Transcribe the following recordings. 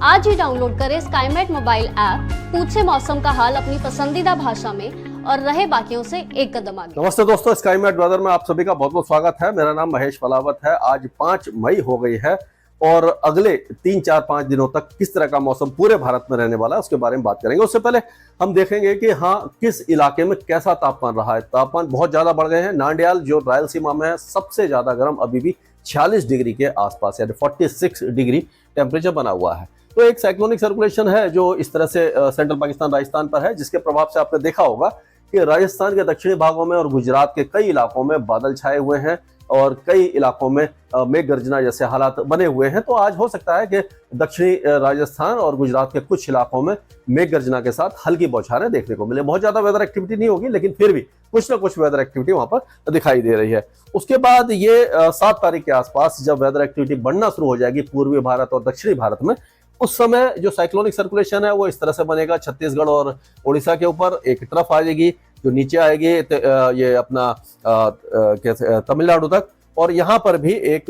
आज ही डाउनलोड करें Skymet mobile app, पूछे मौसम का हाल अपनी पसंदीदा भाषा में और रहे बाकियों से एक कदम आगे। नमस्ते दोस्तों, स्काईमेट वेदर में आप सभी का बहुत बहुत स्वागत है। मेरा नाम महेश फलावत है। आज 5 मई हो गई है और अगले 3-4-5 दिनों तक किस तरह का मौसम पूरे भारत में रहने वाला है उसके बारे में बात करेंगे। उससे पहले हम देखेंगे कि किस इलाके में कैसा तापमान रहा है। तापमान बहुत ज्यादा बढ़ गए हैं। नांडियाल जो रायलसीमा में है सबसे ज्यादा गर्म, अभी भी 46 डिग्री के आसपास यानी 46 डिग्री टेम्परेचर बना हुआ है। तो एक साइक्लोनिक सर्कुलेशन है जो इस तरह से सेंट्रल पाकिस्तान राजस्थान पर है, जिसके प्रभाव से आपने देखा होगा कि राजस्थान के दक्षिणी भागों में और गुजरात के कई इलाकों में बादल छाए हुए हैं और कई इलाकों में मेघ गर्जना जैसे हालात बने हुए हैं। तो आज हो सकता है कि दक्षिणी राजस्थान और गुजरात के कुछ इलाकों में मेघ गर्जना के साथ हल्की बौछारें देखने को मिले। बहुत ज्यादा वेदर एक्टिविटी नहीं होगी, लेकिन फिर भी कुछ ना कुछ वेदर एक्टिविटी वहां पर दिखाई दे रही है। उसके बाद ये 7 तारीख के आसपास जब वेदर एक्टिविटी बढ़ना शुरू हो जाएगी पूर्वी भारत और दक्षिणी भारत में, उस समय जो साइक्लोनिक सर्कुलेशन है वो इस तरह से बनेगा। छत्तीसगढ़ और उड़ीसा के ऊपर एक तरफ आ जाएगी जो नीचे आएगी ये अपना तमिलनाडु तक, और यहाँ पर भी एक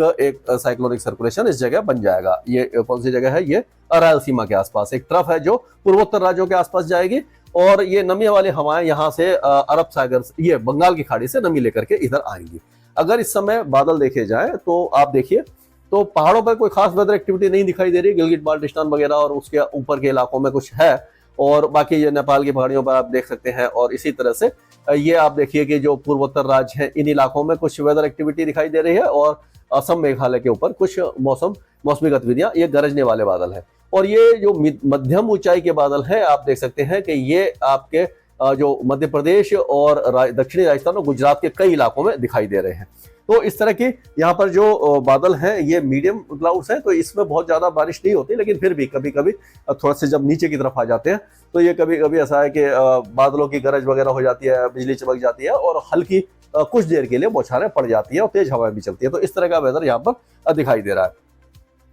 साइक्लोनिक सर्कुलेशन इस जगह बन जाएगा। ये कौन सी जगह है? ये रायलसीमा के आसपास एक तरफ है जो पूर्वोत्तर राज्यों के आसपास जाएगी, और ये नमी वाली हवाएं यहाँ से अरब सागर, ये बंगाल की खाड़ी से नमी लेकर के इधर आएंगी। अगर इस समय बादल देखे जाए तो आप देखिए तो पहाड़ों पर कोई खास वेदर एक्टिविटी नहीं दिखाई दे रही। गिलगित बाल्टिस्तान वगैरह और उसके ऊपर के इलाकों में कुछ है, और बाकी ये नेपाल की पहाड़ियों पर आप देख सकते हैं। और इसी तरह से ये आप देखिए कि जो पूर्वोत्तर राज्य हैं इन इलाकों में कुछ वेदर एक्टिविटी दिखाई दे रही है, और असम मेघालय के ऊपर कुछ मौसमी गतिविधियां, ये गरजने वाले बादल है। और ये जो मध्यम ऊंचाई के बादल है आप देख सकते हैं कि ये आपके जो मध्य प्रदेश और दक्षिणी राजस्थान और गुजरात के कई इलाकों में दिखाई दे रहे हैं। तो इस तरह की यहाँ पर जो बादल हैं ये मीडियम क्लाउड्स हैं, तो इसमें बहुत ज्यादा बारिश नहीं होती, लेकिन फिर भी कभी कभी थोड़ा से जब नीचे की तरफ आ जाते हैं तो ये कभी कभी ऐसा है कि बादलों की गरज वगैरह हो जाती है, बिजली चमक जाती है और हल्की कुछ देर के लिए बौछारें पड़ जाती है और तेज हवाएं भी चलती है। तो इस तरह का वेदर यहाँ पर दिखाई दे रहा है।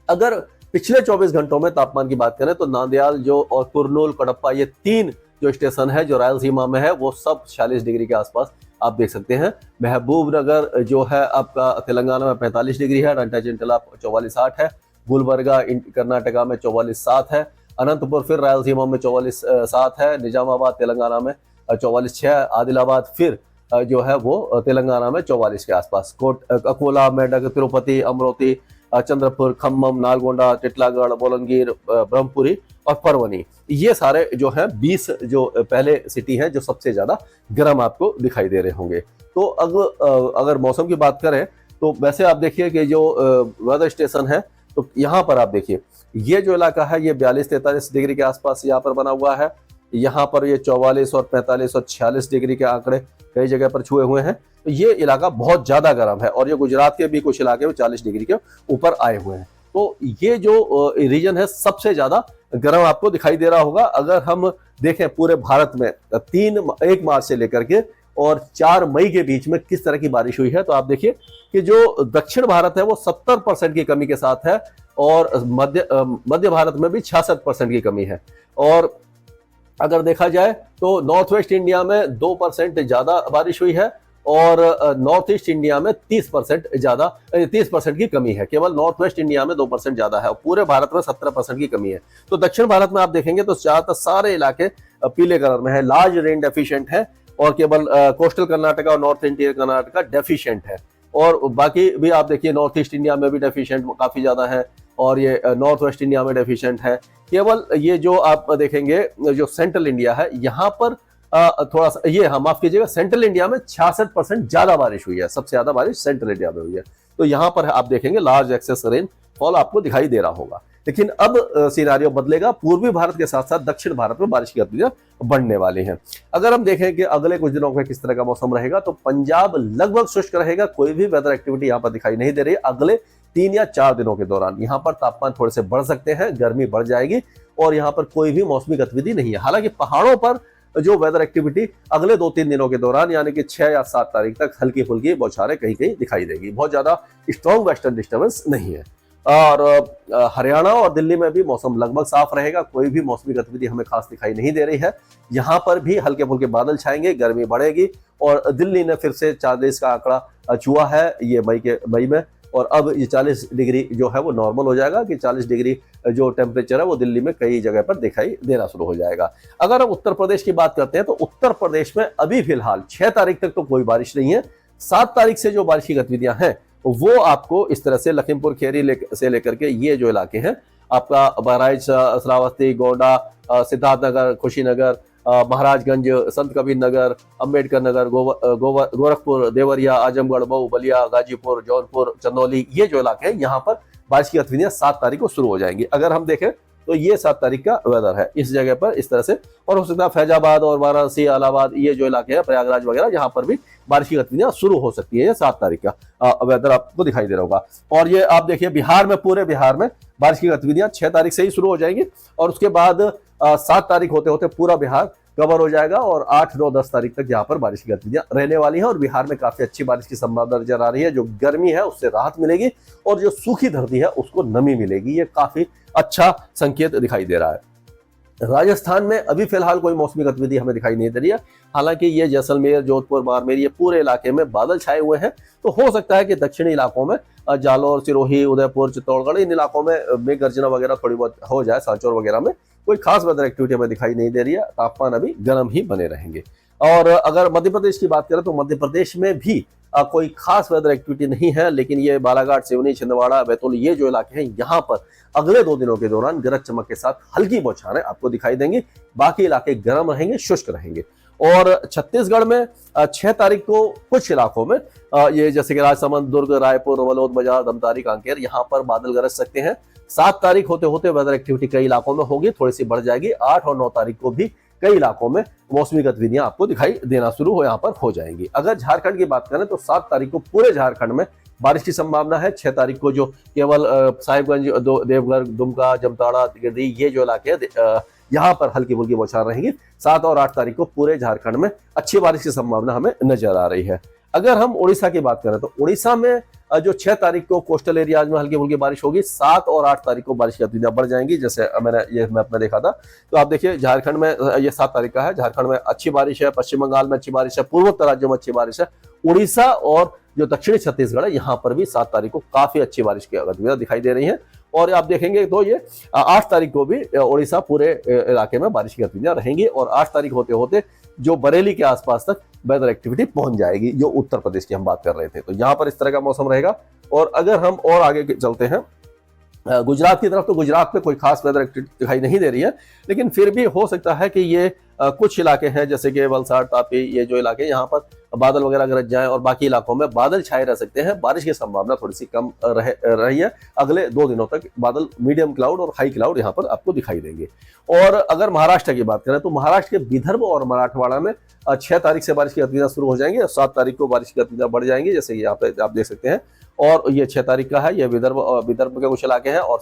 अगर पिछले 24 घंटों में तापमान की बात करें तो नांदयाल जो और कुरनूल, कडप्पा, ये 3 जो स्टेशन है जो रायलसीमा में है वो सब 46 डिग्री के आसपास आप देख सकते हैं। महबूबनगर जो है आपका तेलंगाना में 45 डिग्री है, रंटाचिंटला 44.8 है, गुलबर्गा कर्नाटका में 44.7 है, अनंतपुर फिर रायलसीमा में 44.7 है, निजामाबाद तेलंगाना में 44.6, आदिलाबाद फिर जो है वो तेलंगाना में 44 के आसपास, अकोला, मेडक, तिरुपति, अमरोती, चंद्रपुर, खम्मम, नालगोंडा, टिटलागढ़, बोलंगीर, ब्रह्मपुरी और परवनी, ये सारे जो हैं 20 जो पहले सिटी हैं जो सबसे ज्यादा गर्म आपको दिखाई दे रहे होंगे। तो अगर मौसम की बात करें तो वैसे आप देखिए कि जो वेदर स्टेशन है तो यहाँ पर आप देखिए ये जो इलाका है ये 42-43 डिग्री के आसपास यहाँ पर बना हुआ है। यहाँ पर ये 44 और 45 और 46 डिग्री के आंकड़े कई जगह पर छुए हुए हैं। तो ये इलाका बहुत ज्यादा गर्म है, और ये गुजरात के भी कुछ इलाके में 40 डिग्री के ऊपर आए हुए हैं। तो ये जो रीजन है सबसे ज्यादा गर्म आपको दिखाई दे रहा होगा। अगर हम देखें पूरे भारत में 1 मार्च से लेकर के और 4 मई के बीच में किस तरह की बारिश हुई है, तो आप देखिए कि जो दक्षिण भारत है वो 70% की कमी के साथ है, और मध्य भारत में भी 66% की कमी है। और अगर देखा जाए तो नॉर्थ वेस्ट इंडिया में 2% ज्यादा बारिश हुई है, और नॉर्थ ईस्ट इंडिया में 30% की कमी है। केवल नॉर्थ वेस्ट इंडिया में 2% ज्यादा है, और पूरे भारत में 17% की कमी है। तो दक्षिण भारत में आप देखेंगे तो ज्यादातर सारे इलाके पीले कलर में है, लार्ज रेन डेफिशिएंट है, और केवल कोस्टल कर्नाटका और नॉर्थ इंटीरियर कर्नाटका डेफिशिएंट है। और बाकी भी आप देखिए नॉर्थ ईस्ट इंडिया में भी डेफिशिएंट काफी ज्यादा है, और ये नॉर्थ वेस्ट इंडिया में डेफिशिएंट है। केवल ये जो आप देखेंगे जो सेंट्रल इंडिया है यहाँ पर थोड़ा सा ये माफ कीजिएगा, सेंट्रल इंडिया में 66% ज्यादा बारिश हुई है, सबसे ज्यादा बारिश सेंट्रल इंडिया में हुई है। तो यहाँ पर आप देखेंगे लार्ज एक्सेस रेनफॉल आपको दिखाई दे रहा होगा। लेकिन अब सिनारियो बदलेगा, पूर्वी भारत के साथ साथ दक्षिण भारत में बारिश की गतिविधियां बढ़ने वाली हैं। अगर हम देखें कि अगले कुछ दिनों में किस तरह का मौसम रहेगा तो पंजाब लगभग शुष्क रहेगा, कोई भी वेदर एक्टिविटी यहाँ पर दिखाई नहीं दे रही है। अगले 3 या 4 दिनों के दौरान यहाँ पर तापमान थोड़े से बढ़ सकते हैं, गर्मी बढ़ जाएगी, और यहाँ पर कोई भी मौसमी गतिविधि नहीं है। हालांकि पहाड़ों पर जो वेदर एक्टिविटी अगले 2-3 दिनों के दौरान यानी कि 6 या 7 तारीख तक हल्की फुल्की बौछारें कहीं कहीं दिखाई देगी। बहुत ज्यादा स्ट्रॉन्ग वेस्टर्न डिस्टर्बेंस नहीं है। और हरियाणा और दिल्ली में भी मौसम लगभग साफ रहेगा, कोई भी मौसमी गतिविधि हमें खास दिखाई नहीं दे रही है। यहाँ पर भी हल्के फुल्के बादल छाएंगे, गर्मी बढ़ेगी, और दिल्ली ने फिर से 40 का आंकड़ा छुआ है ये मई में, और अब ये 40 डिग्री जो है वो नॉर्मल हो जाएगा कि 40 डिग्री जो टेम्परेचर है वो दिल्ली में कई जगह पर दिखाई देना शुरू हो जाएगा। अगर हम उत्तर प्रदेश की बात करते हैं तो उत्तर प्रदेश में अभी फिलहाल 6 तारीख तक तो कोई बारिश नहीं है। 7 तारीख से जो बारिश की गतिविधियां हैं वो आपको इस तरह से लखीमपुर खीरी से लेकर के ये जो इलाके हैं आपका बहराइच, श्रावस्ती, गोंडा, सिद्धार्थनगर, कुशीनगर, महाराजगंज, संत कबीर नगर, अंबेडकर नगर, गोरखपुर, देवरिया, आजमगढ़, मऊ, बलिया, गाजीपुर, जौनपुर, चंदौली, ये जो इलाके हैं यहाँ पर बारिश की गतिविधियां 7 तारीख को शुरू हो जाएंगी। अगर हम देखें तो ये 7 तारीख का वेदर है इस जगह पर इस तरह से। और हो सकता है फैजाबाद और वाराणसी, इलाहाबाद, ये जो इलाके हैं, प्रयागराज वगैरह, यहाँ पर भी बारिश की गतिविधियां शुरू हो सकती है। ये 7 तारीख का वेदर आपको दिखाई दे रहा होगा। और ये आप देखिए बिहार में, पूरे बिहार में बारिश की गतिविधियां 6 तारीख से ही शुरू हो जाएंगी और उसके बाद 7 तारीख होते होते पूरा बिहार कवर हो जाएगा और 8, 9, 10 तारीख तक यहाँ पर बारिश की गतिविधियां रहने वाली हैं। और बिहार में काफी अच्छी बारिश की संभावना नजर आ रही है। जो गर्मी है उससे राहत मिलेगी और जो सूखी धरती है उसको नमी मिलेगी। ये काफी अच्छा संकेत दिखाई दे रहा है। राजस्थान में अभी फिलहाल कोई मौसमी गतिविधि हमें दिखाई नहीं दे रही है। हालांकि ये जैसलमेर, जोधपुर, बाड़मेर, ये पूरे इलाके में बादल छाए हुए हैं, तो हो सकता है कि दक्षिणी इलाकों में जालौर, सिरोही, उदयपुर, चित्तौड़गढ़, इन इलाकों में मेघ गर्जना वगैरह थोड़ी बहुत हो जाए। सांचौर वगैरह में कोई खास वेदर एक्टिविटी हमें दिखाई नहीं दे रही है। तापमान अभी गर्म ही बने रहेंगे। और अगर मध्य प्रदेश की बात करें तो मध्य प्रदेश में भी कोई खास वेदर एक्टिविटी नहीं है, लेकिन ये बालाघाट, सिवनी, छिंदवाड़ा, बैतूल, ये जो इलाके हैं यहाँ पर अगले 2 दिनों के दौरान गरज चमक के साथ हल्की बौछारें आपको दिखाई देंगी। बाकी इलाके गर्म रहेंगे, शुष्क रहेंगे। और छत्तीसगढ़ में 6 तारीख को कुछ इलाकों में ये जैसे कि राजसमंद, दुर्ग, रायपुर, वलोद बाजार, धमतारी, कांकेर, यहाँ पर बादल गरज सकते हैं। 7 तारीख होते होते वेदर एक्टिविटी कई इलाकों में होगी, थोड़ी सी बढ़ जाएगी। 8 और 9 तारीख को भी कई इलाकों में मौसमी गतिविधियां आपको दिखाई देना शुरू हो यहाँ पर हो जाएंगी। अगर झारखंड की बात करें तो 7 तारीख को पूरे झारखंड में बारिश की संभावना है। 6 तारीख को जो केवल साहिबगंज, देवघर, दुमका, जमताड़ा, गिरडी, ये जो इलाके हैं यहाँ पर हल्की फुल्की बौछार रहेंगी। 7 और 8 तारीख को पूरे झारखंड में अच्छी बारिश की संभावना हमें नजर आ रही है। अगर हम उड़ीसा की बात करें तो उड़ीसा में जो 6 तारीख को कोस्टल एरियाज में हल्की फुल्की बारिश होगी। 7 और 8 तारीख को बारिश की गतिविधियां बढ़ जाएंगी। जैसे मैंने ये मैप में देखा था तो आप देखिए झारखंड में ये 7 तारीख का है, झारखंड में अच्छी बारिश है, पश्चिम बंगाल में अच्छी बारिश है, पूर्वोत्तर राज्यों में अच्छी बारिश है। उड़ीसा और जो दक्षिणी छत्तीसगढ़ है यहाँ पर भी 7 तारीख को काफी अच्छी बारिश की गतिविधियां दिखाई दे रही हैं। और आप देखेंगे तो ये 8 तारीख को भी उड़ीसा पूरे इलाके में बारिश की गतिविधियां रहेंगी और 8 तारीख होते होते जो बरेली के आसपास तक वेदर एक्टिविटी पहुंच जाएगी, जो उत्तर प्रदेश की हम बात कर रहे थे। तो यहाँ पर इस तरह का मौसम रहेगा। और अगर हम और आगे चलते हैं गुजरात की तरफ, तो गुजरात में कोई खास वेदर एक्टिविटी दिखाई नहीं दे रही है, लेकिन फिर भी हो सकता है कि ये कुछ इलाके हैं जैसे कि वलसाड़, तापी, ये जो इलाके यहाँ पर बादल वगैरह गरज जाएं और बाकी इलाकों में बादल छाए रह सकते हैं। बारिश की संभावना थोड़ी सी कम रही है। अगले 2 दिनों तक बादल मीडियम क्लाउड और हाई क्लाउड यहाँ पर आपको दिखाई देंगे। और अगर महाराष्ट्र की बात करें तो महाराष्ट्र के विदर्भ और मराठवाड़ा में 6 तारीख से बारिश की गतिविधियां शुरू हो जाएंगी और 7 तारीख को बारिश की गतिविधियां बढ़ जाएंगी, जैसे यहाँ पे आप देख सकते हैं। और ये 6 तारीख का है, ये विदर्भ के कुछ इलाके हैं। और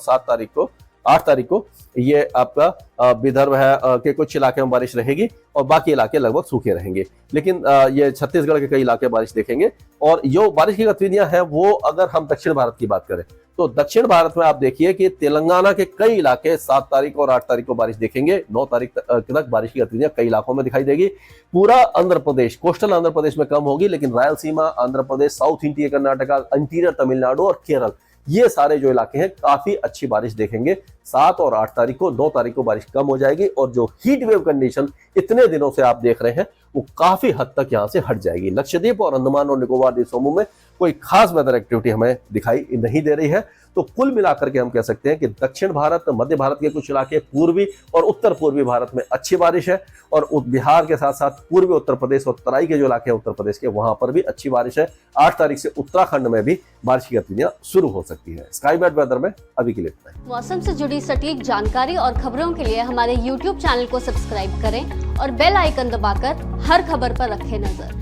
8 तारीख को ये आपका विदर्भ है के कुछ इलाके में बारिश रहेगी और बाकी इलाके लगभग सूखे रहेंगे। लेकिन ये छत्तीसगढ़ के कई इलाके बारिश देखेंगे। और जो बारिश की गतिविधियां हैं वो अगर हम दक्षिण भारत की बात करें तो दक्षिण भारत में आप देखिए कि तेलंगाना के कई इलाके 7 तारीख और 8 तारीख को बारिश देखेंगे। 9 तारीख तक बारिश की गतिविधियां कई इलाकों में दिखाई देगी। पूरा आंध्र प्रदेश, कोस्टल आंध्र प्रदेश में कम होगी, लेकिन Rayalaseema, Andhra Pradesh, south interior Karnataka, interior Tamil Nadu और केरल, ये सारे जो इलाके हैं काफी अच्छी बारिश देखेंगे। 7 और 8 तारीख को, 9 तारीख को बारिश कम हो जाएगी और जो हीट वेव कंडीशन इतने दिनों से आप देख रहे हैं वो काफी हद तक यहां से हट जाएगी। लक्षद्वीप और अंडमान और निकोबार द्वीप समूह में कोई खास वेदर एक्टिविटी हमें दिखाई नहीं दे रही है। तो कुल मिलाकर के हम कह सकते हैं कि दक्षिण भारत, मध्य भारत के कुछ इलाके, पूर्वी और उत्तर पूर्वी भारत में अच्छी बारिश है और बिहार के साथ साथ पूर्वी उत्तर प्रदेश और तराई के जो इलाके हैं उत्तर प्रदेश के, वहां पर भी अच्छी बारिश है। 8 तारीख से उत्तराखंड में भी बारिश की गतिविधियां शुरू हो सकती है। स्काई बेड वेदर में अभी के लिए इतना ही। मौसम से जुड़ी सटीक जानकारी और खबरों के लिए हमारे YouTube चैनल को सब्सक्राइब करें और बेल आइकन दबाकर हर खबर पर रखें नजर।